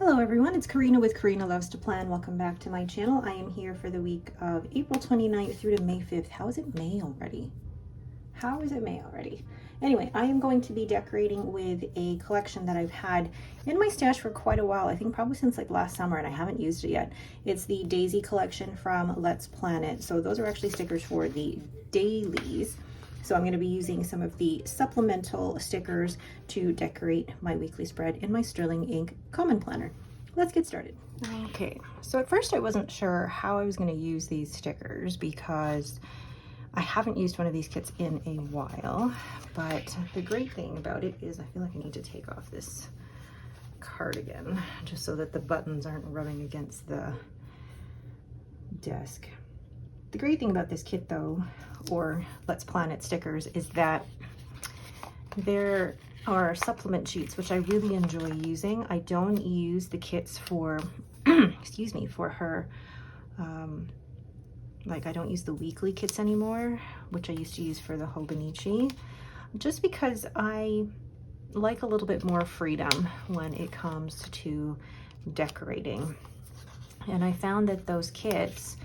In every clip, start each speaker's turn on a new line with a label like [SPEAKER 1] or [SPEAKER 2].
[SPEAKER 1] Hello everyone, it's Karina with Karina Loves to Plan. Welcome back to my channel. I am here for the week of April 29th through to May 5th. How is it May already? How is it May already? Anyway, I am going to be decorating with a collection that I've had in my stash for quite a while. I think probably since like last summer, and I haven't used it yet. It's the Daisy collection from Let's Plan It. So those are actually stickers for the dailies. So I'm going to be using some of the supplemental stickers to decorate my weekly spread in my Sterling Ink Common Planner. Let's get started. Okay, so at first I wasn't sure how I was going to use these stickers because I haven't used one of these kits in a while, but the great thing about it is I feel like I need to take off this cardigan just so that the buttons aren't rubbing against the desk. The great thing about this kit though, or Let's Plan It stickers, is that there are supplement sheets, which I really enjoy using. I don't use the kits for, excuse me, for her, like I don't use the weekly kits anymore, which I used to use for the Hobonichi, just because I like a little bit more freedom when it comes to decorating. And I found that those kits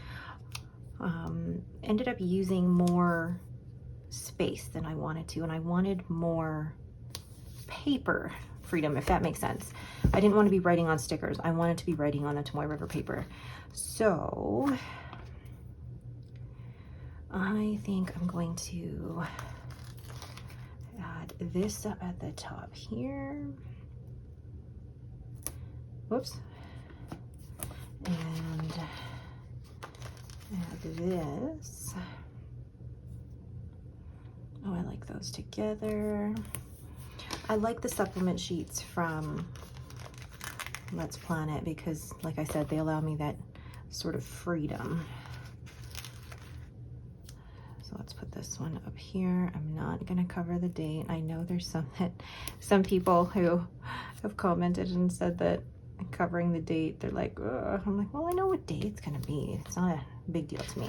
[SPEAKER 1] ended up using more space than I wanted to, and I wanted more paper freedom, if that makes sense. I didn't want to be writing on stickers. I wanted to be writing on the Tomoe River paper. So I think I'm going to add this up at the top here. Whoops. And add this. Oh, I like those together. I like the supplement sheets from Let's Plan It because, like I said, they allow me that sort of freedom. So let's put this one up here. I'm not gonna cover the date. I know there's some people who have commented and said that covering the date, they're like, ugh. I'm like, well, I know what date it's gonna be. It's not a big deal to me.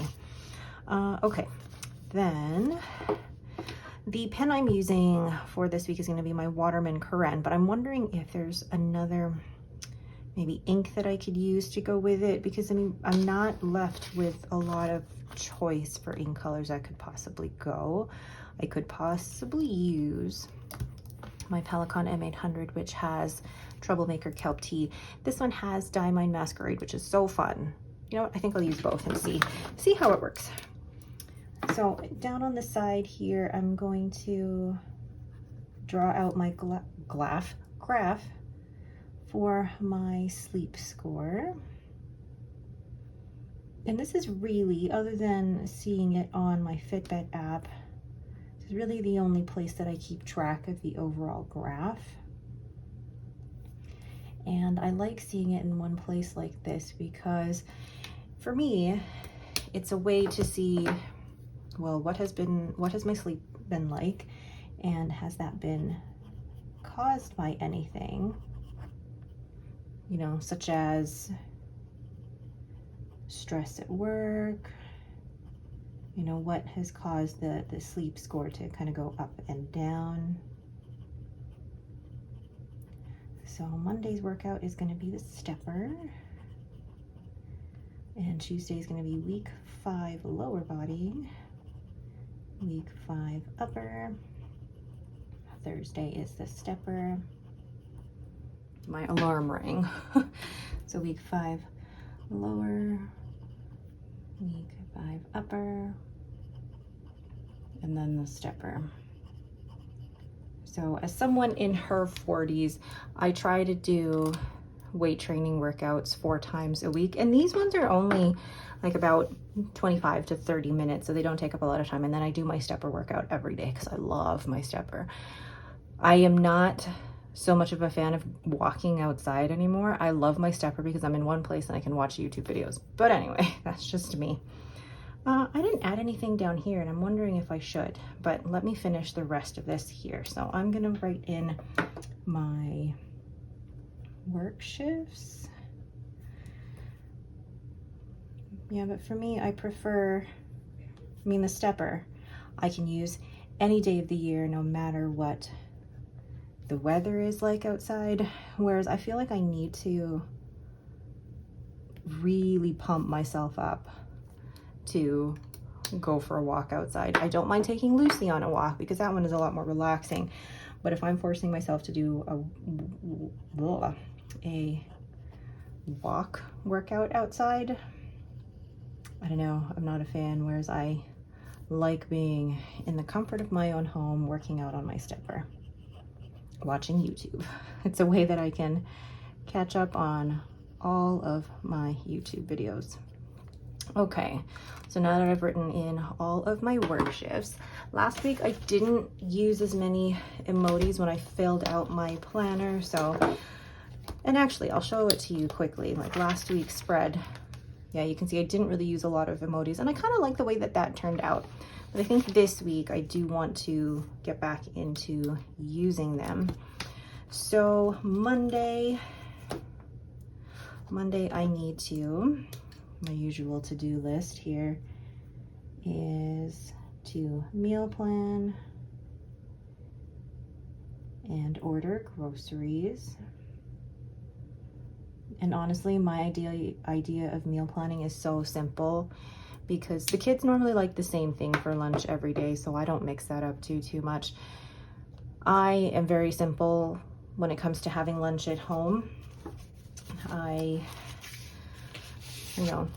[SPEAKER 1] Okay, then the pen I'm using for this week is going to be my Waterman Karen, but I'm wondering if there's another maybe ink that I could use to go with it, because I mean, I'm not left with a lot of choice for ink colors that could possibly go. I could possibly use my Pelikan M800, which has Troublemaker Kelp Tea. This one has Diamine Masquerade, which is so fun. You know what? I think I'll use both and see how it works. So down on the side here, I'm going to draw out my graph for my sleep score. And this is really, other than seeing it on my Fitbit app, this is really the only place that I keep track of the overall graph. And I like seeing it in one place like this because for me, it's a way to see, well, what has my sleep been like, and has that been caused by anything, you know, such as stress at work, you know, what has caused the sleep score to kind of go up and down. So Monday's workout is going to be the stepper, and Tuesday is going to be week 5 lower body, week 5 upper. Thursday is the stepper. My alarm rang. So week 5 lower, week 5 upper, and then the stepper. So as someone in her 40s, I try to do weight training workouts 4 times a week, and these ones are only like about 25 to 30 minutes, so they don't take up a lot of time. And then I do my stepper workout every day because I love my stepper. I am not so much of a fan of walking outside anymore. I love my stepper because I'm in one place and I can watch YouTube videos. But anyway, that's just me. I didn't add anything down here, and I'm wondering if I should, but let me finish the rest of this here. So I'm gonna write in my work shifts. Yeah, but for me, I prefer, the stepper I can use any day of the year, no matter what the weather is like outside, whereas I feel like I need to really pump myself up to go for a walk outside. I don't mind taking Lucy on a walk because that one is a lot more relaxing, but if I'm forcing myself to do a walk workout outside, I don't know, I'm not a fan, whereas I like being in the comfort of my own home, working out on my stepper, watching YouTube. It's a way that I can catch up on all of my YouTube videos. Okay, so now that I've written in all of my work shifts, last week I didn't use as many emojis when I filled out my planner, so, and actually I'll show it to you quickly. Like last week's spread, yeah, you can see I didn't really use a lot of emojis, and I kind of like the way that that turned out. But I think this week I do want to get back into using them. So Monday I need to, my usual to-do list here is to meal plan and order groceries. And honestly, my idea of meal planning is so simple because the kids normally like the same thing for lunch every day, so I don't mix that up too much. I am very simple when it comes to having lunch at home. I, you know,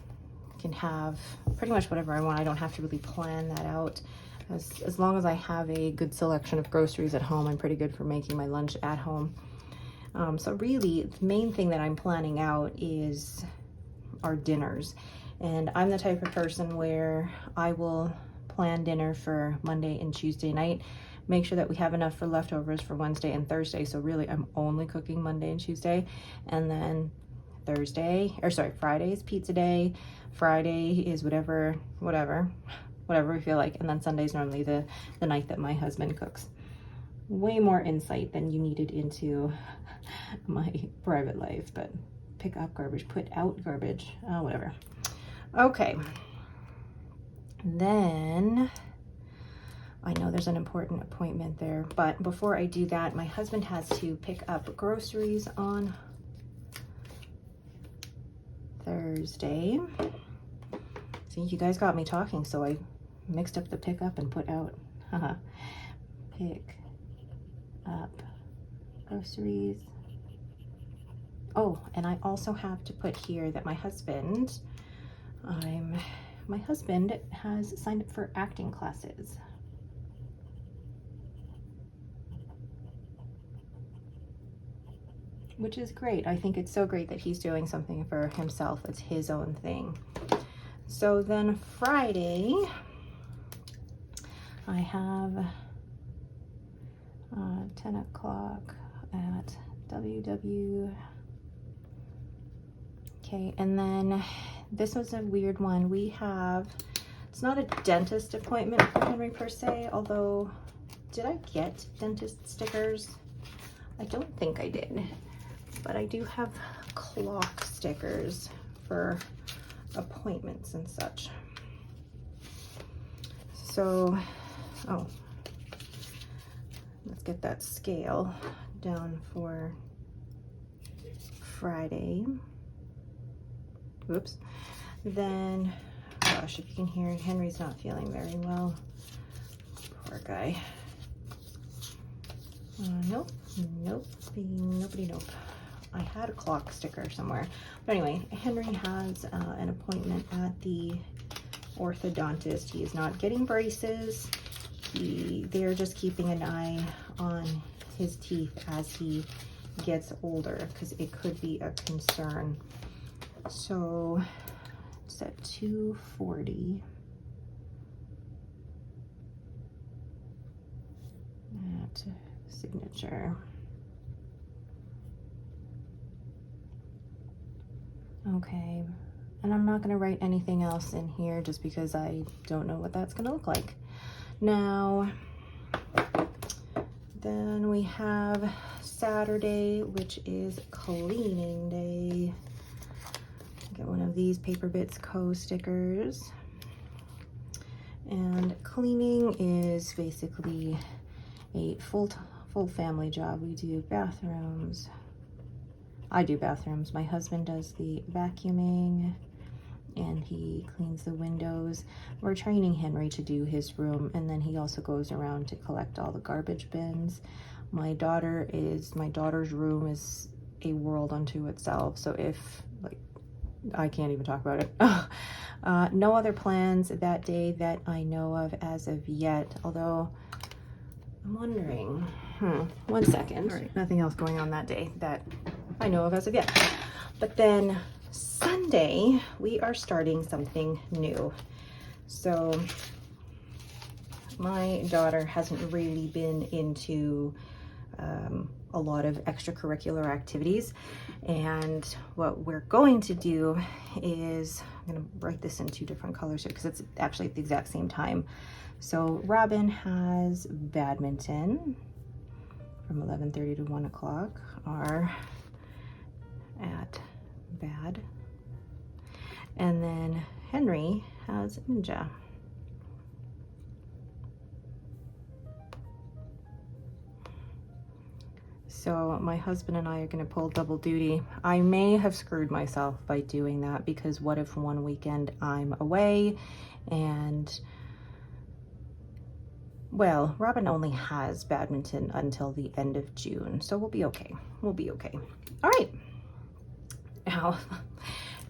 [SPEAKER 1] can have pretty much whatever I want. I don't have to really plan that out. As long as I have a good selection of groceries at home, I'm pretty good for making my lunch at home. So really, the main thing that I'm planning out is our dinners. And I'm the type of person where I will plan dinner for Monday and Tuesday night, make sure that we have enough for leftovers for Wednesday and Thursday. So really, I'm only cooking Monday and Tuesday. And then Friday is pizza day. Friday is whatever we feel like. And then Sunday's normally the night that my husband cooks. Way more insight than you needed into my private life, but pick up garbage, put out garbage, whatever. Okay. Then I know there's an important appointment there, but before I do that, my husband has to pick up groceries on Thursday. See, you guys got me talking, so I mixed up the pick up and put out. Pick up groceries. Oh, and I also have to put here that my husband has signed up for acting classes. Which is great. I think it's so great that he's doing something for himself. It's his own thing. So then Friday, I have 10 o'clock at WW. Okay, and then this was a weird one. We have, it's not a dentist appointment for Henry per se, although, did I get dentist stickers? I don't think I did, but I do have clock stickers for appointments and such. So, oh, let's get that scale down for Friday. Oops. Then, gosh, if you can hear, Henry's not feeling very well. Poor guy. Nope. Nobody. I had a clock sticker somewhere. But anyway, Henry has an appointment at the orthodontist. He is not getting braces. They're just keeping an eye on his teeth as he gets older because it could be a concern. So it's at 2:40. At signature. Okay, and I'm not going to write anything else in here just because I don't know what that's going to look like. Now, then we have Saturday, which is cleaning day. Get one of these Paper Bits Co. stickers. And cleaning is basically a full full family job. We do bathrooms. I do bathrooms. My husband does the vacuuming and he cleans the windows. We're training Henry to do his room, and then he also goes around to collect all the garbage bins. My daughter's room is a world unto itself. So if, like, I can't even talk about it. No other plans that day that I know of as of yet, although I'm wondering, one second. All right, nothing else going on that day that I know of as of yet. But then Sunday, we are starting something new. So my daughter hasn't really been into a lot of extracurricular activities, and what we're going to do is, I'm going to write this in 2 different colors here because it's actually at the exact same time. So Robin has badminton from 11:30 to 1 o'clock, are at bad, and then Henry has ninja. So my husband and I are going to pull double duty. I may have screwed myself by doing that, because what if one weekend I'm away and, well, Robin only has badminton until the end of June, so we'll be okay. We'll be okay. All right. Now,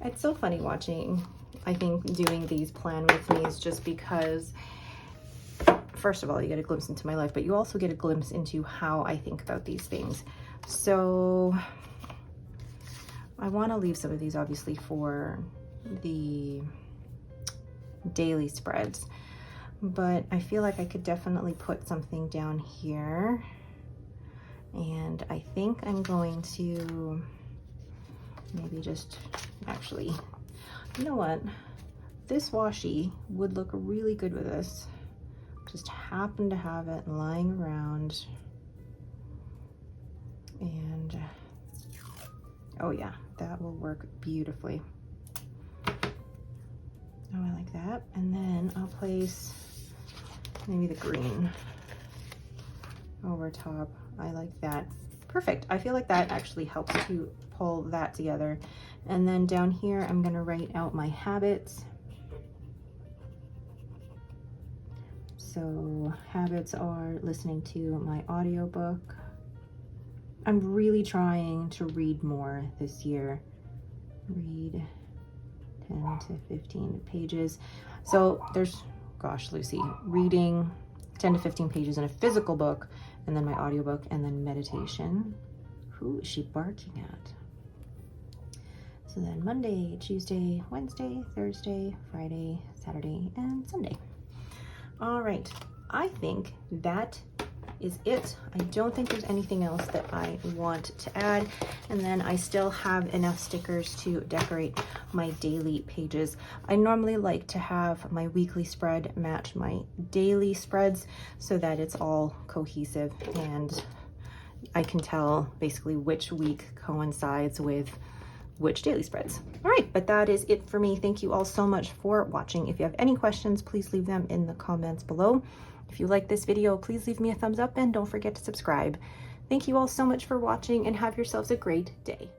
[SPEAKER 1] it's so funny watching, I think, doing these plan with me's, just because, first of all, you get a glimpse into my life, but you also get a glimpse into how I think about these things. So I want to leave some of these obviously for the daily spreads, but I feel like I could definitely put something down here. And I think I'm going to maybe just, actually, you know what? This washi would look really good with this. Just happen to have it lying around, and oh yeah, that will work beautifully. Oh, I like that. And then I'll place maybe the green over top. I like that. Perfect. I feel like that actually helps to pull that together. And then down here, I'm gonna write out my habits. So habits are listening to my audiobook. I'm really trying to read more this year. Read 10 to 15 pages. So there's, gosh, Lucy, reading 10 to 15 pages in a physical book, and then my audiobook, and then meditation. Who is she barking at? So then Monday, Tuesday, Wednesday, Thursday, Friday, Saturday, and Sunday. All right, I think that is it. I don't think there's anything else that I want to add. And then I still have enough stickers to decorate my daily pages. I normally like to have my weekly spread match my daily spreads so that it's all cohesive and I can tell basically which week coincides with which daily spreads. All right, but that is it for me. Thank you all so much for watching. If you have any questions, please leave them in the comments below. If you like this video, please leave me a thumbs up and don't forget to subscribe. Thank you all so much for watching and have yourselves a great day.